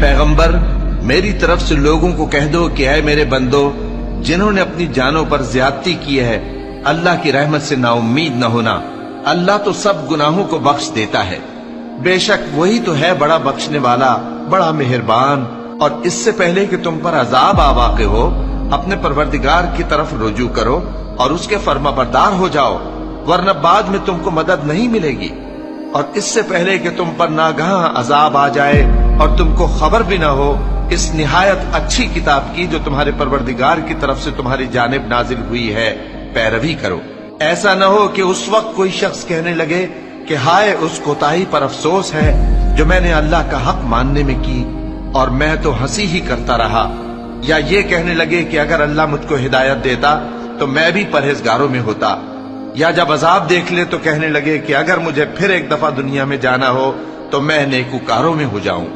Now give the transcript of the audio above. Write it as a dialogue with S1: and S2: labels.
S1: पैगंबर, मेरी तरफ से लोगों को कह दो कि ऐ मेरे बंदो, जिन्होंने अपनी जानों पर ज्यादती की है, अल्लाह की रहमत से नाउम्मीद न होना। अल्लाह तो सब गुनाहों को बख्श देता है। बेशक वही तो है बड़ा बख्शने वाला, बड़ा मेहरबान। और इससे पहले कि तुम पर अजाब आ वाक़े हो, अपने परवरदिगार की तरफ रुजू करो और उसके फर्माबरदार हो जाओ, वरना बाद में तुमको मदद नहीं मिलेगी। और इससे पहले कि तुम पर नागहां अजाब आ जाए और तुमको खबर भी ना हो, इस निहायत अच्छी किताब की जो तुम्हारे परवरदिगार की तरफ से तुम्हारी जानिब नाजिल हुई है, पैरवी करो। ऐसा न हो कि उस वक्त कोई शख्स कहने लगे कि हाय उस कोताही पर अफसोस है जो मैंने अल्लाह का हक मानने में की और मैं तो हंसी ही करता रहा। या ये कहने लगे कि अगर अल्लाह मुझको हिदायत देता तो मैं भी परहेजगारों में होता। या जब अजाब देख ले तो कहने लगे कि अगर मुझे फिर एक दफा दुनिया में जाना हो तो मैं नेकूकारों में हो जाऊं।